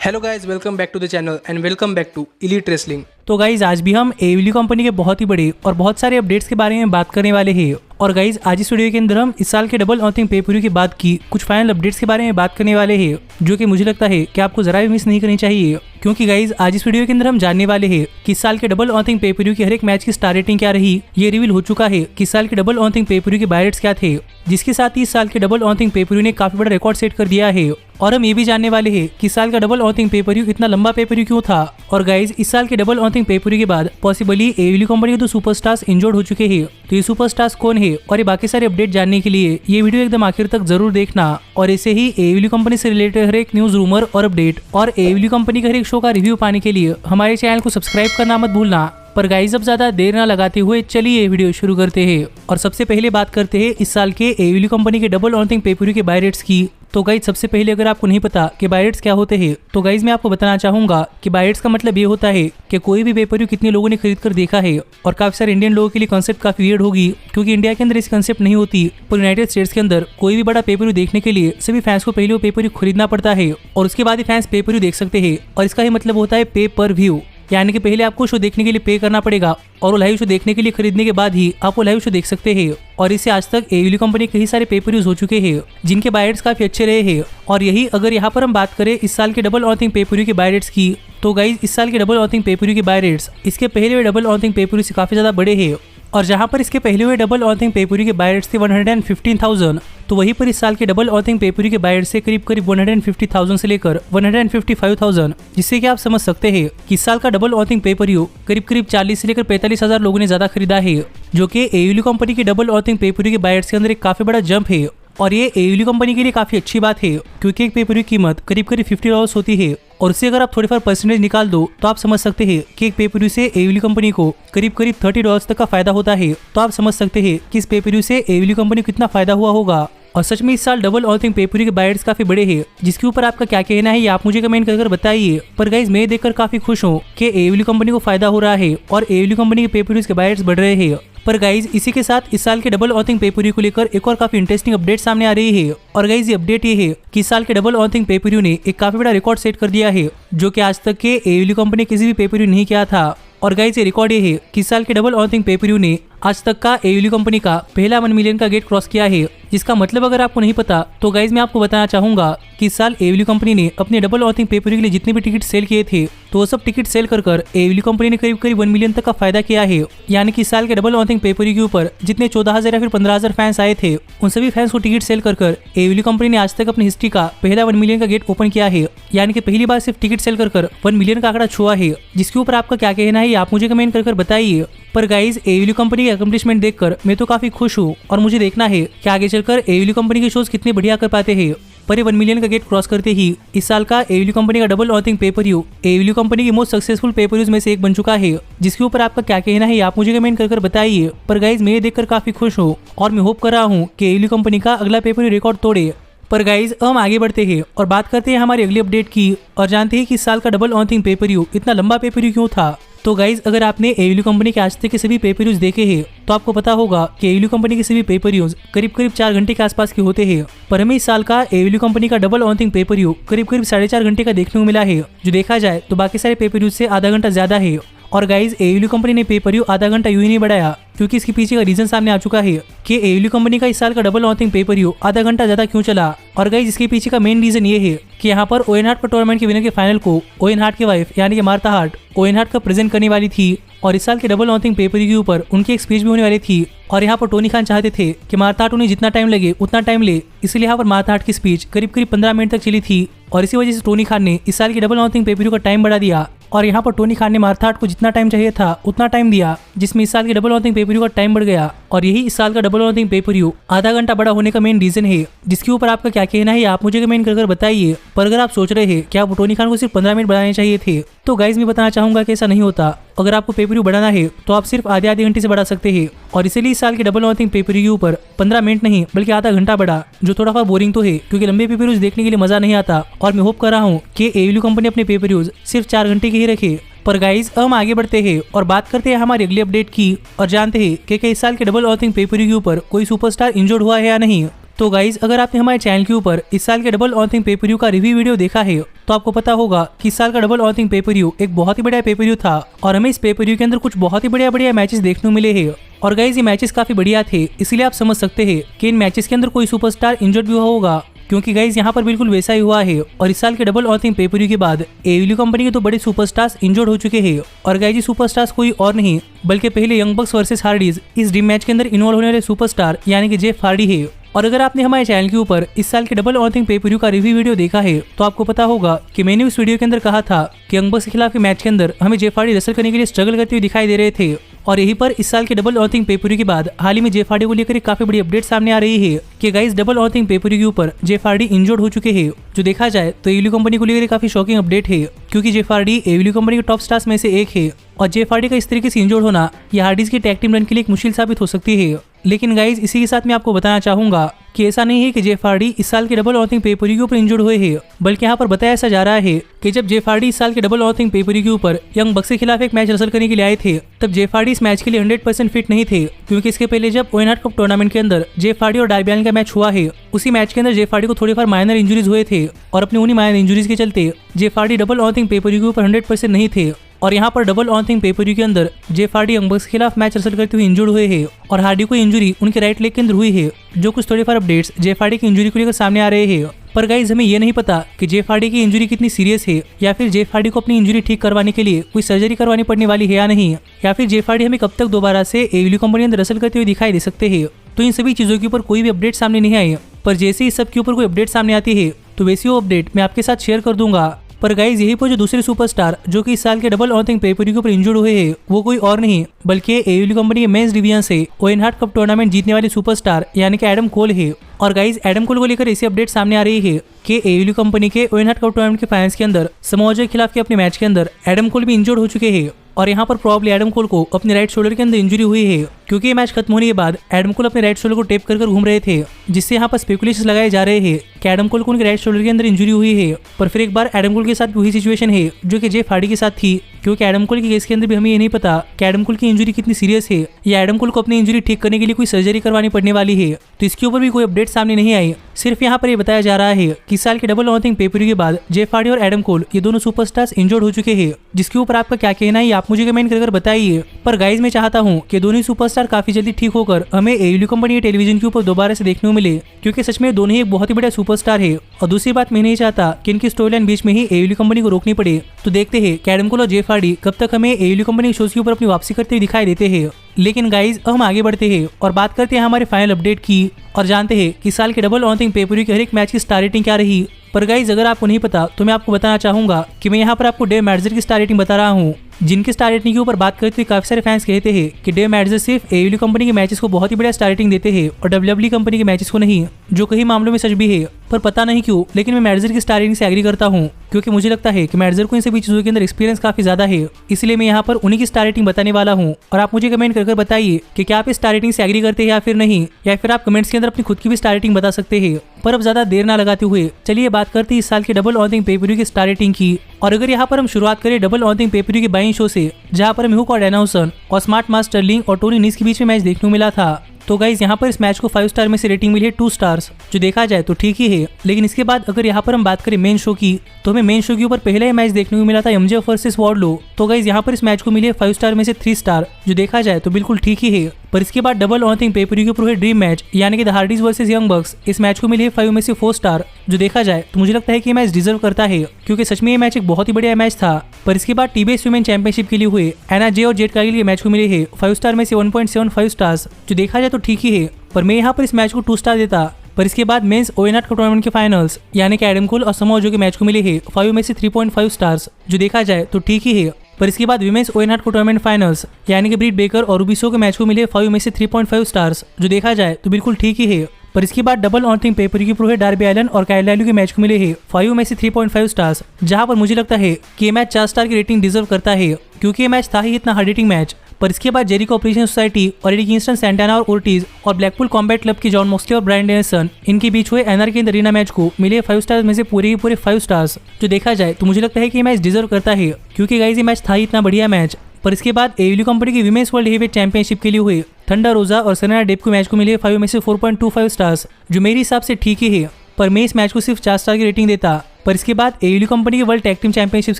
Hello guys, welcome back to the channel and welcome back to elite wrestling. तो guys आज भी हम एडब्ल्यू company के बहुत ही बड़े और बहुत सारे अपडेट्स के बारे में बात करने वाले हैं। और गाइज आज इस वीडियो के अंदर हम इस साल के डबल ऑन थिंग पे पर व्यू के बाद की कुछ फाइनल अपडेट्स के बारे में बात करने वाले हैं, जो कि मुझे लगता है कि आपको जरा भी मिस नहीं करनी चाहिए, क्योंकि गाइज आज इस वीडियो के अंदर हम जानने वाले हैं कि इस साल के डबल ऑन थिंग पे पर व्यू की हर एक मैच की स्टार रेटिंग क्या रही। ये रिवील हो चुका है कि इस साल के डबल ऑन थिंग पे पर व्यू के बाय रेट्स क्या थे, जिसके साथ ही इस साल के डबल ऑन थिंग पे पर व्यू ने काफी बड़ा रिकॉर्ड सेट कर दिया है। और हम ये भी जानने वाले हैं कि इस साल का डबल ऑन थिंग पे पर व्यू इतना लंबा पे पर व्यू क्यों था। और गाइज इस साल के डबल ऑन थिंग पे पर व्यू के बाद पॉसिबली एडब्ल्यू कंपनी के 2 सुपरस्टार्स इंजर्ड हो चुके हैं। तो ये सुपरस्टार्स कौन है और ये बाकी सारे अपडेट जानने के लिए ये वीडियो एकदम आखिर तक जरूर देखना। और ऐसे ही एडब्ल्यू कंपनी से रिलेटेड हर एक न्यूज, रूमर और अपडेट और एडब्ल्यू कंपनी का हर एक शो का रिव्यू पाने के लिए हमारे चैनल को सब्सक्राइब करना मत भूलना। पर गाइस अब ज्यादा देर ना लगाते हुए चलिए वीडियो शुरू करते हैं। और सबसे पहले बात करते हैं इस साल के एडब्ल्यू कंपनी के डबल ऑन थिंग पे पर व्यू के बाय रेट्स की। तो गाइज सबसे पहले अगर आपको नहीं पता कि बाय रेट्स क्या होते हैं, तो गाइज मैं आपको बताना चाहूंगा कि बाय रेट्स का मतलब ये होता है कि कोई भी पे पर व्यू कितने लोगों ने खरीद कर देखा है। और काफी सारे इंडियन लोगों के लिए कंसेप्ट काफी वियर्ड होगी, क्योंकि इंडिया के अंदर इस कंसेप्ट नहीं होती। पर यूनाइटेड स्टेट्स के अंदर कोई भी बड़ा पे पर व्यू देखने के लिए सभी फैंस को पहले वो पे पर व्यू खरीदना पड़ता है और उसके बाद ही फैंस पे पर व्यू देख सकते हैं। और इसका ही मतलब होता है पे पर व्यू, यानी कि पहले आपको शो देखने के लिए पे करना पड़ेगा और वो लाइव शो देखने के लिए खरीदने के बाद ही आप वो लाइव शो देख सकते हैं। और इससे आज तक एडब्ल्यू कंपनी कई सारे पे पर व्यूज हो चुके हैं, जिनके बाय रेट्स काफी अच्छे रहे हैं। और यही अगर यहाँ पर हम बात करें इस साल के डबल ऑन थिंग पे पर व्यू के बाय रेट्स की, तो गाइज इस साल के डबल ऑन थिंग पे पर व्यू के बाय रेट्स इसके पहले हुए डबल ऑन थिंग पे पर व्यू से काफी ज्यादा बड़े हैं। और जहां पर इसके पहले हुए डबल ऑन थिंग पे पर व्यू के बाय रेट्स थे 115,000, तो वहीं पर इस साल के डबल ऑन थिंग पे पर व्यू के बाय रेट्स से करीब 150,000 से लेकर 155,000, जिससे कि आप समझ सकते हैं कि इस साल का डबल ऑन थिंग पे पर व्यू करीब 40 से लेकर 45,000 लोगों ने ज्यादा खरीदा है, जो कि एडब्ल्यू कंपनी के डबल ऑन थिंग पे पर व्यू के बाय रेट्स के अंदर एक काफी बड़ा जंप है। और ये एडब्ल्यू कंपनी के लिए काफी अच्छी बात है, क्योंकि एक पे पर व्यू कीमत करीब $50 होती है। और उससे अगर आप 34% निकाल दो तो आप समझ सकते हैं कि एक पे पर व्यू से एडब्ल्यू कंपनी को करीब $30 तक का फायदा होता है। तो आप समझ सकते हैं कि इस पे पर व्यू से एडब्ल्यू कंपनी को कितना फायदा हुआ होगा। और सच में इस साल डबल ऑन थिंग पे पर व्यू के बाय रेट्स काफी बड़े हैं, जिसके ऊपर आपका क्या कहना है ये आप मुझे कमेंट कर बताइए। पर गाइज मैं देखकर काफी खुश हूँ कि एडब्ल्यू कंपनी को फायदा हो रहा है और एडब्ल्यू कंपनी के पे पर व्यूज के बाय रेट्स बढ़ रहे हैं। पर गाइज इसी के साथ इस साल के डबल ऑन थिंग पे पर व्यू को लेकर एक और काफी इंटरेस्टिंग अपडेट सामने आ रही है। और गाइज ये अपडेट ये है कि इस साल के डबल ऑन थिंग पे पर व्यू ने एक काफी बड़ा रिकॉर्ड सेट कर दिया है, जो कि आज तक के एडब्ल्यू कंपनी किसी भी पे पर व्यू नहीं किया था। और गाइज ये रिकॉर्ड ये है कि इस साल के डबल ऑन थिंग पे पर व्यू ने आज तक का एडब्ल्यू कंपनी का पहला 1 मिलियन का गेट क्रॉस किया है। जिसका मतलब अगर आपको नहीं पता तो गाइज मैं आपको बताना चाहूंगा कि इस साल एडब्ल्यू कंपनी ने अपने डबल ऑन थिंग पे पर व्यू के लिए जितने भी टिकट सेल किए थे, तो वो सब टिकट सेल कर एडब्ल्यू कंपनी ने करीब 1 मिलियन तक का फायदा किया है। यानी कि इस साल के डबल ऑन थिंग पे पर व्यू के ऊपर जितने 14,000 या फिर 15,000 फैंस आए थे, उन सभी फैंस को टिकट सेल कर एडब्ल्यू कंपनी ने आज तक अपनी हिस्ट्री का पहला 1 मिलियन का गेट ओपन किया है। यानी कि पहली बार सिर्फ टिकट सेल कर 1 मिलियन का आंकड़ा छुआ है, जिसके ऊपर आपका क्या कहना है आप मुझे कमेंट कर बताइए। पर गाइज एडब्ल्यू कंपनी के अकम्प्लिशमेंट देखकर मैं तो काफी खुश हूँ और मुझे देखना है कि आगे चलकर एडब्ल्यू कंपनी के शोज कितने बढ़िया कर पाते हैं। पर ये 1 मिलियन का गेट क्रॉस करते ही इस साल का एडब्ल्यू कंपनी का डबल ऑन थिंग पे पर व्यू एडब्ल्यू कंपनी की मोस्ट सक्सेसफुल पे पर व्यूज में से एक बन चुका है, जिसके ऊपर आपका क्या कहना है आप मुझे कमेंट कर बताइए। पर गाइज मैं ये देखकर काफी खुश हूँ और मैं होप कर रहा हूँ कि एडब्ल्यू कंपनी का अगला पे पर व्यू रिकॉर्ड तोड़े। पर गाइज हम आगे बढ़ते हैं और बात करते हैं हमारी अगली अपडेट की और जानते हैं कि इस साल का डबल ऑन थिंग पे पर व्यू इतना लंबा पे पर व्यू क्यों था। तो गाइज अगर आपने एडब्ल्यू कंपनी के आज तक के सभी पे पर व्यूज देखे हैं, तो आपको पता होगा कि एडब्ल्यू कंपनी के सभी पे पर व्यूज करीब 4 घंटे के आसपास के होते हैं। पर हमें इस साल का एडब्ल्यू कंपनी का डबल ऑन थिंग पे पर व्यू करीब 4.5 घंटे का देखने को मिला है, जो देखा जाए तो बाकी सारे पे पर व्यूज से आधा घंटा ज्यादा है। और गाइज एडब्ल्यू कंपनी ने पे पर व्यू आधा घंटा यूं ही नहीं बढ़ाया, क्योंकि इसके पीछे का रीजन सामने आ चुका है कि एडब्ल्यू कंपनी का इस साल का डबल ऑन थिंग पे पर व्यू आधा घंटा ज्यादा क्यों चला। और गाइज इसके पीछे का मेन रीजन ये है कि यहाँ पर ओवेन हार्ट पर टूर्नामेंट के विनर के फाइनल को ओवेन हार्ट की वाइफ यानी कि मार्था हार्ट ओवेन हार्ट का प्रेजेंट करने वाली थी। और इस साल के डबल ऑन थिंग पे पर व्यू के ऊपर उनकी एक स्पीच भी होने वाली थी। और यहाँ पर टोनी खान चाहते थे कि मार्था हार्ट उन्हें जितना टाइम लगे उतना टाइम ले, इसलिए यहाँ पर मार्था हार्ट की स्पीच करीब 15 मिनट तक चली थी। और इसी वजह से टोनी खान ने इस साल के डबल ऑन थिंग पे पर व्यू का टाइम बढ़ा दिया। और यहाँ पर टोनी खान ने मार्था हार्ट को जितना टाइम चाहिए था उतना टाइम दिया, जिसमें इस साल के डबल ऑन थिंग पे पर व्यू का टाइम बढ़ गया। और यही इस साल का डबल ऑन थिंग पे पर व्यू आधा घंटा बड़ा होने का मेन रीजन है, जिसके ऊपर आपका क्या कहना है आप मुझे कमेंट कर बताइए। पर अगर आप सोच रहे हैं कि आप टोनी खान को सिर्फ 15 मिनट बढ़ाने चाहिए थे, तो गाइज मैं बताना चाहूंगा कि ऐसा नहीं होता। अगर आपको पे पर व्यू बढ़ाना है तो आप सिर्फ आधे घंटे से बढ़ा सकते हैं। और इसीलिए इस साल के डबल ऑन थिंग पे पर व्यू के ऊपर 15 मिनट नहीं बल्कि आधा घंटा बढ़ा, जो थोड़ा सा बोरिंग तो है, क्योंकि लंबे पे पर व्यूज देखने के लिए मजा नहीं आता। और मैं होप कर रहा हूँ कि एडब्ल्यू कंपनी अपने पे पर व्यूज सिर्फ 4 घंटे के ही रखे। पर गाइज हम आगे बढ़ते हैं और बात करते हैं हमारी अगली अपडेट की और जानते हैं कि इस साल के डबल ऑन थिंग पे पर व्यू के ऊपर कोई सुपरस्टार इंजर्ड हुआ है या नहीं। तो गाइज अगर आपने हमारे चैनल के ऊपर इस साल के डबल और थिंग पे पर व्यू का रिव्यू वीडियो देखा है तो आपको पता होगा कि इस साल का डबल और थिंग पे पर व्यू एक बहुत ही बढ़िया पे पर व्यू था और हमें इस पे पर व्यू के अंदर कुछ बहुत ही बढ़िया मैचेस देखने को मिले हैं। और गाइज ये मैचेस काफी बढ़िया थे, इसीलिए आप समझ सकते हैं कि इन मैचेस के अंदर कोई सुपरस्टार इंजर्ड भी हुआ होगा, क्योंकि गाइज यहाँ पर बिल्कुल वैसा ही हुआ है। और इस साल के डबल और थिंग पे पर व्यू के बाद एडब्ल्यू कंपनी के तो बड़े सुपरस्टार्स इंजर्ड हो चुके हैं। और गाइज ये सुपरस्टार्स कोई और नहीं बल्कि पहले यंग बक्स वर्सेस हार्डीज इस ड्रीम मैच के अंदर इन्वॉल्व होने वाले सुपरस्टार यानी कि जेफ हार्डी है। और अगर आपने हमारे चैनल के ऊपर इस साल के डबल और थिंग पे पर व्यू का रिव्यू वीडियो देखा है तो आपको पता होगा कि मैंने उस वीडियो के अंदर कहा था कि यंग बक्स के खिलाफ मैच के अंदर हमें जेफ हार्डी रेसल करने के लिए स्ट्रगल करते हुए दिखाई दे रहे थे। और यहीं पर इस साल के डबल और थिंग पे पर व्यू के बाद हाल ही में जेफ हार्डी को लेकर एक काफी बड़ी अपडेट सामने आ रही है कि गाइस डबल और थिंग पे पर व्यू के ऊपर जेफ हार्डी इंजर्ड हो चुके हैं। जो देखा जाए तो एडब्ल्यू कंपनी को लेकर काफी शॉकिंग अपडेट है, क्योंकि जेफ हार्डी एडब्ल्यू कंपनी के टॉप स्टार्स में से एक है और जेफ हार्डी का इस तरीके से इंजर्ड होना यह हार्डीज की टैग टीम रन के लिए एक मुश्किल साबित हो सकती है। लेकिन गाइज इसी के साथ मैं आपको बताना चाहूंगा कि ऐसा नहीं है कि जेफ हार्डी इस साल के डबल और थिंग पे पर व्यू के ऊपर इंजर्ड हुए हैं, बल्कि यहाँ पर बताया ऐसा जा रहा है कि जब जेफ हार्डी इस साल के डबल और थिंग पे पर व्यू के ऊपर यंग बक्स के खिलाफ एक मैच रेसल करने के लिए आए थे तब जेफ हार्डी इस मैच के लिए 100% फिट नहीं थे, क्योंकि इसके पहले जब ओवेन हार्ट कप टूर्नामेंट के अंदर जेफ हार्डी और डार्बी अलिन का मैच हुआ है उसी मैच के अंदर जेफ हार्डी को थोड़ी बार माइनर इंजरीज हुए थे और अपनी उन्हीं माइनर इंजरीज के चलते जेफ हार्डी डबल और थिंग पे पर व्यू के ऊपर 100% नहीं थे। और यहाँ पर डबल ऑन थिंग पे पर व्यू के अंदर जेफ हार्डी यंग बक्स के खिलाफ मैच रेसल करते हुए इंजर्ड हुए हैं और हार्डी को इंजरी उनके राइट लेग के अंदर हुई है। जो कुछ थोड़ी फार अपडेट्स जेफ हार्डी की इंजरी को लेकर सामने आ रहे हैं, पर गाइज हमें ये नहीं पता कि जेफ हार्डी की इंजरी कितनी सीरियस है या फिर जेफ हार्डी को अपनी इंजरी ठीक करवाने के लिए कोई सर्जरी करवानी पड़ने वाली है या नहीं, या फिर जेफ हार्डी हमें कब तक दोबारा से एडब्ल्यू कंपनी अंदर रेसल करते हुए दिखाई दे सकते हैं। तो इन सभी चीजों के ऊपर कोई भी अपडेट सामने नहीं आई, पर जैसे इस सब के ऊपर कोई अपडेट सामने आती है तो वैसी वो अपडेट मैं आपके साथ शेयर कर दूंगा। पर गाइज यही पर जो दूसरे सुपरस्टार जो कि इस साल के डबल और थिंग पे पर व्यू के ऊपर इंजर्ड हुए हैं वो कोई और नहीं बल्कि एडब्ल्यू कंपनी के मेंस डिवीजन से ओवेन हार्ट कप टूर्नामेंट जीतने वाले सुपरस्टार यानी कि एडम कोल है। और गाइज एडम कोल को लेकर ऐसी अपडेट सामने आ रही है कि एडब्ल्यू कंपनी के ओवेन हार्ट कप टूर्नामेंट के फाइनल्स के अंदर समोआ जो के खिलाफ के अपने मैच के अंदर एडम कोल भी इंजर्ड हो चुके हैं और यहाँ पर प्रॉब्ली एडम कोल को अपने राइट शोल्डर के अंदर इंजरी हुई है, क्योंकि ये मैच खत्म होने के बाद एडम कोल अपने राइट शोल्डर को टेप कर घूम रहे थे, जिससे यहाँ पर स्पेकुलेशंस लगाए जा रहे हैं कि एडम कोल को उनके राइट शोल्डर के अंदर इंजरी हुई है। पर फिर एक बार एडम कोल के साथ वही सिचुएशन है जो कि जेफ हार्डी के साथ थी, क्योंकि एडम कोल के केस के अंदर भी हमें ये नहीं पता कि एडम कोल की इंजरी कितनी सीरियस है या एडम कोल को अपनी इंजरी ठीक करने के लिए कोई सर्जरी करवानी पड़ने वाली है। तो इसके ऊपर भी कोई अपडेट सामने नहीं आई, सिर्फ यहाँ पर ये बताया जा रहा है कि साल के डबल और थिंग पे पर व्यू के बाद जेफ हार्डी और एडम कोल ये दोनों सुपरस्टार्स इंजर्ड हो चुके हैं। जिसके ऊपर आपका क्या कहना है आप मुझे कमेंट कर बताइए। पर गाइज मैं चाहता हूँ कि दोनों ही सुपरस्टार काफी जल्दी ठीक होकर हमें एडब्ल्यू कंपनी के टेलीविजन के ऊपर दोबारा से देखने को मिले, क्योंकि सच में दोनों ही एक बहुत ही बड़ा सुपरस्टार है। और दूसरी बात मैं नहीं चाहता कि इनकी स्टोरी लाइन बीच में ही एडब्ल्यू कंपनी को रोकनी पड़े। तो देखते हैं कि एडम कोल और जेफ हार्डी कब तक हमें एडब्ल्यू कंपनी के शोज के ऊपर अपनी वापसी करते हुए दिखाई देते हैं। लेकिन गाइज अब हम आगे बढ़ते हैं और बात करते हैं हमारे फाइनल अपडेट की और जानते हैं कि साल के डबल और थिंग पे पर व्यू के हर एक मैच की स्टार रेटिंग क्या रही। पर गाइज अगर आपको नहीं पता तो मैं आपको बताना चाहूंगा कि मैं यहाँ पर आपको डेव मैडजर की स्टार रेटिंग बता रहा हूँ, जिनकी स्टार रेटिंग के ऊपर बात करते हुए काफी सारे फैंस कहते हैं कि डेव मैडजर सिर्फ एडब्ल्यू कंपनी के मैचेस को बहुत ही बढ़िया स्टार रेटिंग देते हैं और डब्ल्यूडब्ल्यूई कंपनी के मैचेस को नहीं, जो कई मामलों में सच भी है। पर पता नहीं क्यों लेकिन मैं मैडजर की स्टार रेटिंग से एग्री करता हूँ, क्योंकि मुझे लगता है कि मैडजर को इन सभी चीजों के अंदर एक्सपीरियंस काफी ज्यादा है, इसलिए मैं यहाँ पर उन्हीं की स्टार रेटिंग बताने वाला हूँ। और आप मुझे कमेंट कर बताइए कि क्या आप इस स्टार रेटिंग से एग्री करते हैं या फिर नहीं, या फिर आप कमेंट्स के अंदर अपनी खुद की भी स्टार रेटिंग बता सकते हैं। पर अब ज्यादा देर ना लगाते हुए चलिए बात करते हैं इस साल के डबल और थिंग पे पर व्यू की स्टार रेटिंग की। और अगर यहाँ पर हम शुरुआत करें डबल और थिंग पे पर व्यू के बाइंग शो से, जहाँ पर हमें हुक और डैनाउसन और स्मार्ट मास्टर लिंग और टोनी नीस के बीच में मैच देखने को मिला था, तो गाइज यहाँ पर इस मैच को 5 स्टार में से रेटिंग मिली है 2 स्टार्स, जो देखा जाए तो ठीक ही है। लेकिन इसके बाद अगर यहाँ पर हम बात करें मेन शो की, तो हमें मेन शो के ऊपर पहला ही मैच देखने को मिला था एमजेएफ वर्सेस वार्डलो, तो गाइज यहाँ पर इस मैच को मिली है 5 स्टार में से 3 स्टार, जो देखा जाए तो बिल्कुल ठीक ही है। पर इसके बाद डबल और थिंग पे पर व्यू के ऊपर हुए ड्रीम मैच यानी कि द हार्डीज वर्सेस यंग बक्स, इस मैच को मिली है 5 में से 4 स्टार, जो देखा जाए तो मुझे लगता है कि ये मैच डिजर्व करता है, क्योंकि सच में ये मैच एक बहुत ही बढ़िया मैच था। पर इसके बाद टीबीएस वुमेन चैंपियनशिप के लिए हुए एना जे और जेड कार्गिल के मैच को मिले है 5 स्टार में से 1.75 स्टार्स, जो देखा जाए तो ठीक ही है। पर मैं यहाँ पर इस मैच को 2 स्टार देता। पर इसके बाद men's Owen Hart cup tournament के फाइनल्स यानी कि एडम कोल और समोआ जो के मैच को मिले हैं 5 में से 3.5 स्टार्स, जो देखा जाए तो ठीक ही है। पर इसके बाद women's oven Hart cup tournament finals यानी कि ब्रिट बेकर और रूबी सो के मैच को मिले 5 में से 3.5 स्टार्स, जो देखा जाए तो बिल्कुल ठीक ही है। पर इसके बाद डबल और थिंग पे पर व्यू की प्रो डार्बी अलिन और काइल लैल्यू के मैच को मिले हैं 5 में से 3.5 स्टार्स, जहां पर मुझे लगता है कि ये मैच 4 स्टार की रेटिंग डिजर्व करता है, क्योंकि ये मैच था ही इतना हार्ड हिटिंग मैच। पर इसके बाद जेरिको ऑपरेशन सोसाइटी और एडी किंगस्टन सैंटाना और ओर्टिज और ब्लैकपूल कॉम्बैट क्लब की जॉन मॉक्सली और ब्रायन डेनिसन इनके बीच हुए anarchy in the arena match को मिले 5 स्टार्स में से पूरे ही पूरे 5 स्टार्स, जो देखा जाए तो मुझे लगता है कि ये मैच डिजर्व करता है, क्योंकि गाइस ये मैच था ही इतना बढ़िया मैच। पर इसके बाद एडब्ल्यू कंपनी की विमेंस वर्ल्ड हेवीवेट चैंपियनशिप के लिए हुए थंडा रोजा और सेरेना डेप को मैच को मिले 5 में से 4.25 स्टार्स, जो मेरे हिसाब से ठीक ही है, पर मैं इस मैच को सिर्फ 4 स्टार की रेटिंग देता। पर इसके बाद एयरली कंपनी के वर्ल्ड टैग टीम चैंपियनशिप्स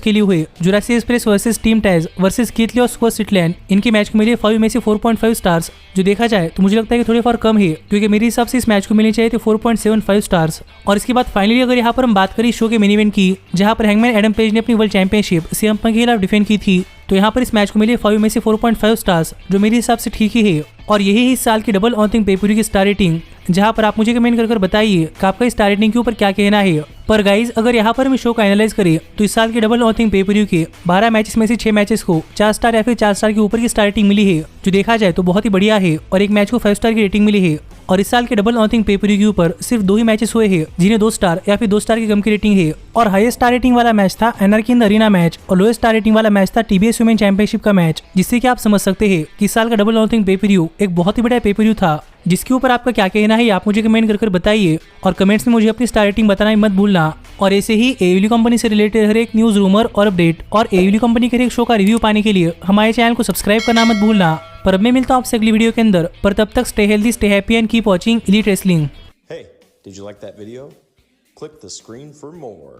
के लिए हुए Jurassic Express versus team Taz versus Keith Lee और स्कॉट सिटलैंड, इनके मैच को मिले 5 में से 4.5 स्टार्स, जो देखा जाए तो मुझे लगता है कि थोड़े फॉर कम है, क्योंकि मेरे हिसाब से इस मैच को मिलने चाहिए थे 4.75 स्टार्स। और इसके बाद फाइनली अगर यहाँ पर हम बात करें शो के मेन इवेंट की, जहाँ पर हैंगमैन एडम पेज ने अपनी वर्ल्ड चैंपियनशिप सीएम पंक के खिलाफ डिफेंड की थी, तो यहाँ पर इस मैच को मिले 5 में से 4.5 स्टार्स, जो मेरे हिसाब से ठीक ही है। और यही इस साल की डबल ऑन थिंग पे-पर-व्यू की स्टार रेटिंग, जहाँ पर आप मुझे कमेंट कर बताइए कि आपका इस स्टार रेटिंग के ऊपर क्या कहना है। पर गाइज अगर यहाँ पर हम शो का एनालाइज करें तो इस साल की डबल ऑन थिंग पे-पर-व्यू के 12 मैचेस में से 6 मैचेस को 4 स्टार या फिर 4 स्टार के ऊपर की स्टार रेटिंग मिली है, जो देखा जाए तो बहुत ही बढ़िया है। और एक मैच को 5 स्टार की रेटिंग मिली है। और इस साल के डबल ऑन थिंग पे-पर-व्यू के ऊपर सिर्फ 2 ही मैचेस हुए हैं जिन्हें 2 स्टार या फिर 2 स्टार की कम की रेटिंग है। और हाईएस्ट स्टार रेटिंग वाला मैच था एनआरकी इन द अरीना मैच, और लोएस्ट स्टार रेटिंग वाला मैच था टीबीएस वुमेन चैंपियनशिप का मैच, जिससे कि आप समझ सकते हैं कि इस साल का डबल ऑन थिंग पे-पर-व्यू एक बहुत ही बड़ा पे-पर-व्यू था। जिसके ऊपर आपका क्या कहना है आप मुझे कमेंट कर बताइए, और कमेंट्स में मुझे अपनी स्टार रेटिंग बताना मत भूलना। और ऐसे ही एयरली कंपनी से रिलेटेड हर एक न्यूज, रूमर और अपडेट और एयरली कंपनी के हर एक शो का रिव्यू पाने के लिए हमारे चैनल को सब्सक्राइब करना मत भूलना। पर अब मैं मिलता हूँ आपसे अगली वीडियो के अंदर, पर तब तक stay healthy, stay happy and keep watching elite wrestling. Hey, did you like that video? Click the screen for more.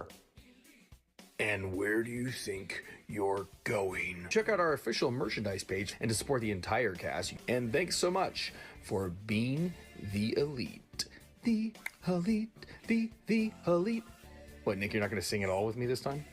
And where do you think you're going? Check out our official merchandise page and to support the entire cast. And thanks so much for being the elite. The elite, the elite. What, Nick, you're not going to sing it all with me this time?